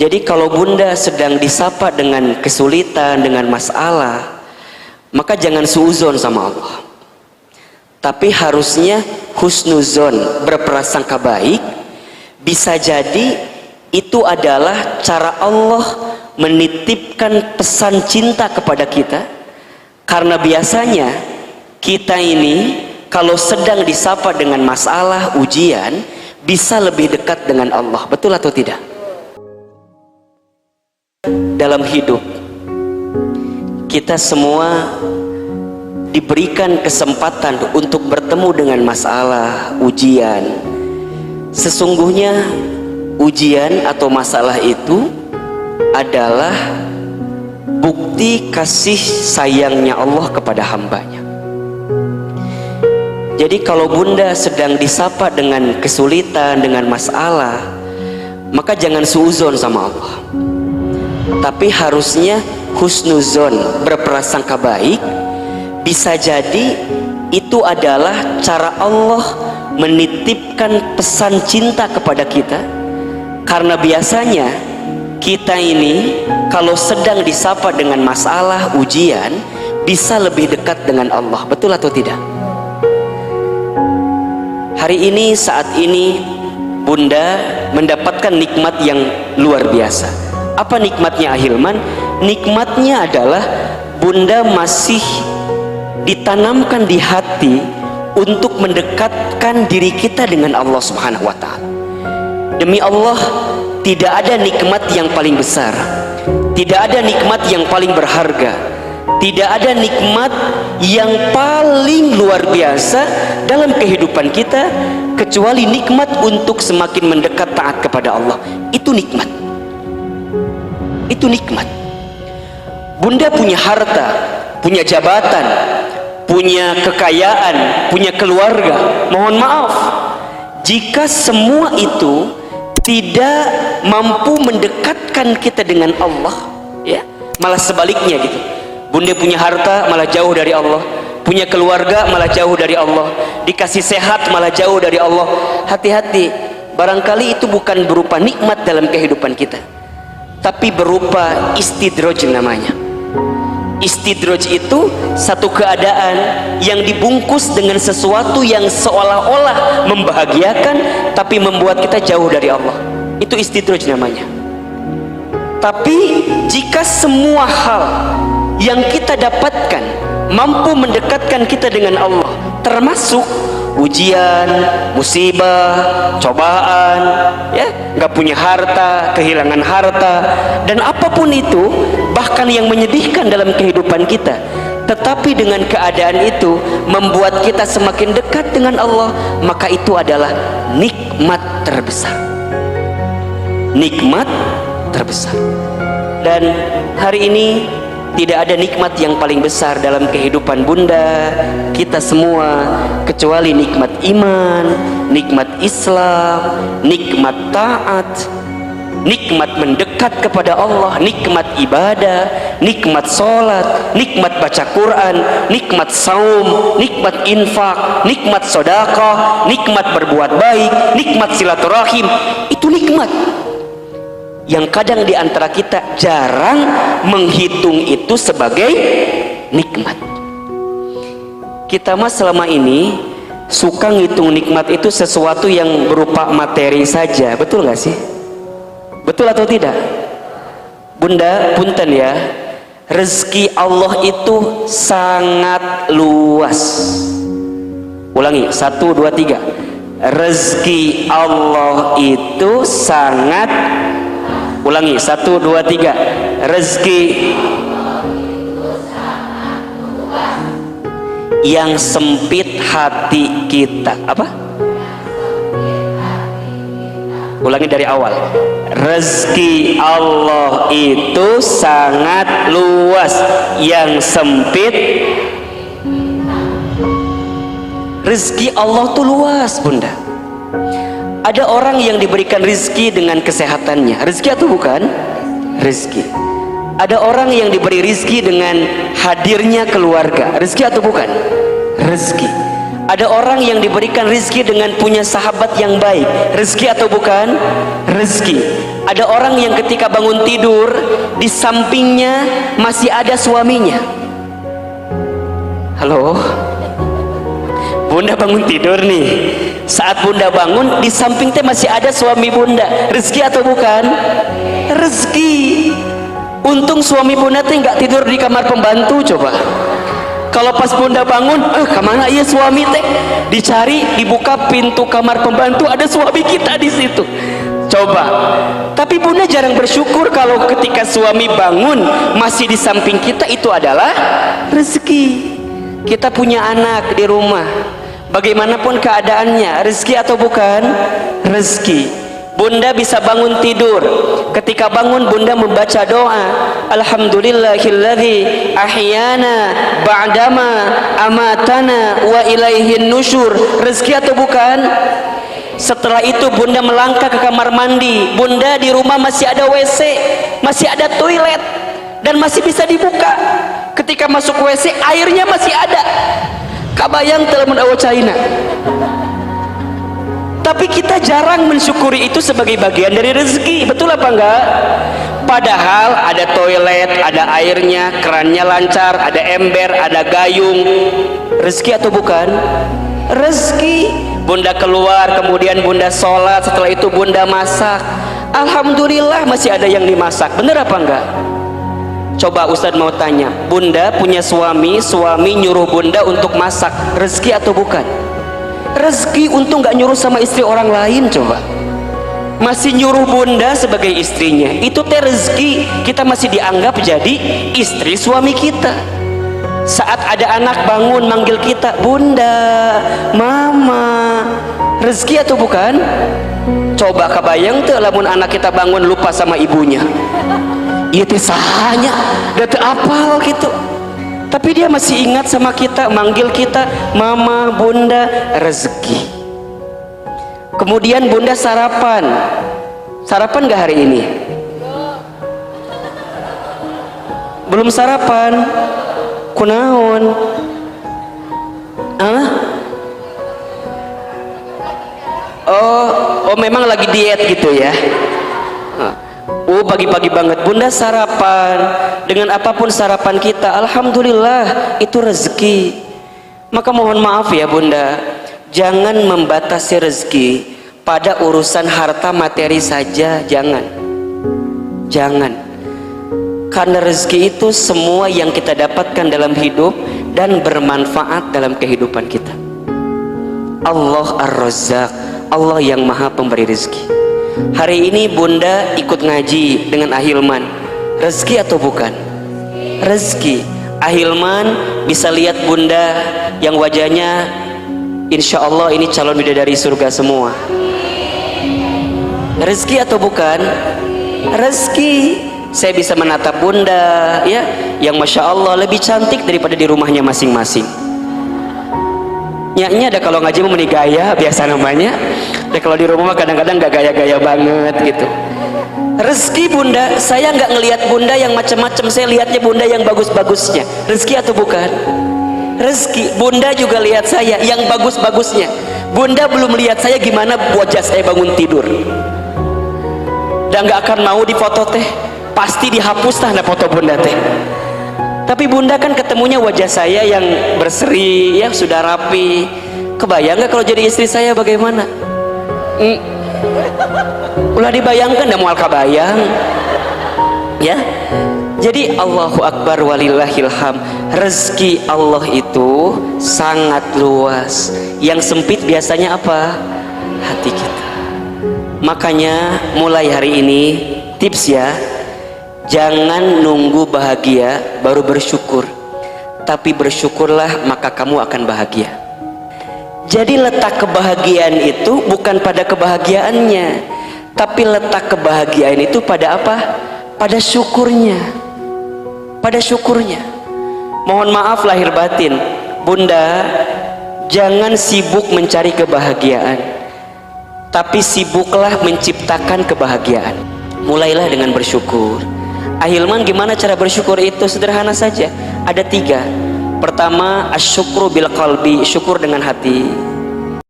Jadi kalau bunda sedang disapa dengan kesulitan, dengan masalah, maka jangan suuzon sama Allah. Tapi harusnya husnuzon, berprasangka baik. Bisa jadi itu adalah cara Allah menitipkan pesan cinta kepada kita. Karena biasanya kita ini kalau sedang disapa dengan masalah, ujian, bisa lebih dekat dengan Allah. Betul atau tidak? Dalam hidup kita semua diberikan kesempatan untuk bertemu dengan masalah, ujian. Sesungguhnya ujian atau masalah itu adalah bukti kasih sayangnya Allah kepada hambanya. Jadi kalau bunda sedang disapa dengan kesulitan, dengan masalah, maka jangan suuzon sama Allah. Tapi harusnya husnuzon, berprasangka baik. Bisa jadi itu adalah cara Allah menitipkan pesan cinta kepada kita. Karena biasanya kita ini kalau sedang disapa dengan masalah, ujian, bisa lebih dekat dengan Allah. Betul atau tidak? Hari ini, saat ini bunda mendapatkan nikmat yang luar biasa. Apa nikmatnya Ahilman? Nikmatnya adalah bunda masih ditanamkan di hati untuk mendekatkan diri kita dengan Allah Subhanahu wa Ta'ala. Demi Allah, tidak ada nikmat yang paling besar, tidak ada nikmat yang paling berharga, tidak ada nikmat yang paling luar biasa dalam kehidupan kita kecuali nikmat untuk semakin mendekat taat kepada Allah. Itu nikmat. Itu nikmat. Bunda punya harta, punya jabatan, punya kekayaan, punya keluarga. Mohon maaf jika semua itu tidak mampu mendekatkan kita dengan Allah, ya, malah sebaliknya gitu. Bunda punya harta malah jauh dari Allah, punya keluarga malah jauh dari Allah, dikasih sehat malah jauh dari Allah. Hati-hati, barangkali itu bukan berupa nikmat dalam kehidupan kita, tapi berupa istidraj namanya. Istidraj itu satu keadaan yang dibungkus dengan sesuatu yang seolah-olah membahagiakan tapi membuat kita jauh dari Allah. Itu istidraj namanya. Tapi jika semua hal yang kita dapatkan mampu mendekatkan kita dengan Allah, termasuk ujian, musibah, cobaan, ya, nggak punya harta, kehilangan harta, dan apapun itu, bahkan yang menyedihkan dalam kehidupan kita, tetapi dengan keadaan itu membuat kita semakin dekat dengan Allah, maka itu adalah nikmat terbesar. Nikmat terbesar. Dan hari ini tidak ada nikmat yang paling besar dalam kehidupan bunda, kita semua, kecuali nikmat iman, nikmat Islam, nikmat taat, nikmat mendekat kepada Allah, nikmat ibadah, nikmat sholat, nikmat baca Quran, nikmat saum, nikmat infak, nikmat sedekah, nikmat berbuat baik, nikmat silaturahim. Itu nikmat yang kadang di antara kita jarang menghitung itu sebagai nikmat. Kita mah selama ini suka ngitung nikmat itu sesuatu yang berupa materi saja. Betul nggak sih? Betul atau tidak? Bunda, punten ya, rezeki Allah itu sangat luas. Ulangi, 1, 2, 3. Rezeki Allah itu sangat, ulangi, 1, 2, 3. Rezeki yang sempit hati kita. Apa? Ulangi dari awal. Rezeki Allah itu sangat luas, yang sempit. Rezeki Allah tuh luas, bunda. Ada orang yang diberikan rezeki dengan kesehatannya. Rezeki atau bukan? Rezeki. Ada orang yang diberi rezeki dengan hadirnya keluarga. Rezeki atau bukan? Rezeki. Ada orang yang diberikan rezeki dengan punya sahabat yang baik. Rezeki atau bukan? Rezeki. ada orang yang ketika bangun tidur di sampingnya masih ada suaminya. Halo, bunda bangun tidur nih, saat bunda bangun di samping teh masih ada suami bunda. Rezeki atau bukan? Rezeki. Untung suami bunda teh nggak tidur di kamar pembantu. Coba kalau pas bunda bangun, kemana iya suami teh? Dicari, dibuka pintu kamar pembantu, ada suami kita di situ. Coba. Tapi bunda jarang bersyukur kalau ketika suami bangun masih di samping kita, itu adalah rezeki. Kita punya anak di rumah, bagaimanapun keadaannya, rezeki atau bukan? Rezeki. Bunda bisa bangun tidur, ketika bangun bunda membaca doa, alhamdulillahilladzi ahyana ba'dama amatana wa ilaihin nusyur. Rezeki atau bukan? Setelah itu bunda melangkah ke kamar mandi, bunda di rumah masih ada WC, masih ada toilet, dan masih bisa dibuka. Ketika masuk WC airnya masih ada. Kabayang telemun awo China. Tapi kita jarang mensyukuri itu sebagai bagian dari rezeki. Betul apa enggak? Padahal ada toilet, ada airnya, kerannya lancar, ada ember, ada gayung. Rezeki atau bukan? Rezeki. Bunda keluar, kemudian bunda sholat, setelah itu bunda masak. Alhamdulillah masih ada yang dimasak. Bener apa enggak? Coba Ustadz mau tanya, bunda punya suami, suami nyuruh bunda untuk masak, rezeki atau bukan? Rezeki. Untung gak nyuruh sama istri orang lain. Coba masih nyuruh bunda sebagai istrinya, itu teh rezeki. Kita masih dianggap jadi istri suami kita. Saat ada anak bangun manggil kita, bunda, mama, rezeki atau bukan? Coba kebayang tuh lamun anak kita bangun lupa sama ibunya, iya teh sahanya data apal gitu, tapi dia masih ingat sama kita, manggil kita mama, bunda, rezeki. Kemudian bunda sarapan gak hari ini? Belum sarapan. Kunaon? Oh memang lagi diet gitu ya. Pagi-pagi banget bunda sarapan. Dengan apapun sarapan kita, alhamdulillah itu rezeki. Maka mohon maaf ya bunda, jangan membatasi rezeki pada urusan harta materi saja. Jangan. Karena rezeki itu semua yang kita dapatkan dalam hidup dan bermanfaat dalam kehidupan kita. Allah Ar-Razzaq, Allah yang maha pemberi rezeki. Hari ini bunda ikut ngaji dengan Ahilman, rezeki atau bukan? Rezeki. Ahilman bisa lihat bunda yang wajahnya insya Allah ini calon bidadari surga semua. Rezeki atau bukan? Rezeki. Saya bisa menatap bunda ya, yang masya Allah lebih cantik daripada di rumahnya masing-masing. Nyaknya ada kalau ngaji mau gaya biasa namanya. Dan kalau di rumah kadang-kadang nggak gaya-gaya banget gitu. Rezeki bunda, saya nggak ngelihat bunda yang macam-macam, saya lihatnya bunda yang bagus-bagusnya. Rezeki atau bukan? Rezeki. Bunda juga lihat saya yang bagus-bagusnya. Bunda belum lihat saya gimana wajah saya bangun tidur. Dan nggak akan mau difoto teh. Pasti dihapus lah foto bunda teh. Tapi bunda kan ketemunya wajah saya yang berseri ya, sudah rapi. Kebayang gak kalau jadi istri saya bagaimana? Ulah dibayangkan dan mual kabayang ya. Jadi Allahu Akbar walillahilham. Rezeki Allah itu sangat luas. Yang sempit biasanya apa? Hati kita. Makanya mulai hari ini tips ya, jangan nunggu bahagia baru bersyukur, tapi bersyukurlah maka kamu akan bahagia. Jadi letak kebahagiaan itu bukan pada kebahagiaannya, tapi letak kebahagiaan itu pada apa? Pada syukurnya. Pada syukurnya. Mohon maaf lahir batin, bunda, jangan sibuk mencari kebahagiaan, tapi sibuklah menciptakan kebahagiaan. Mulailah dengan bersyukur. Ahilman gimana cara bersyukur itu? Sederhana saja, ada 3. Pertama, asyukru bil qalbi, syukur dengan hati.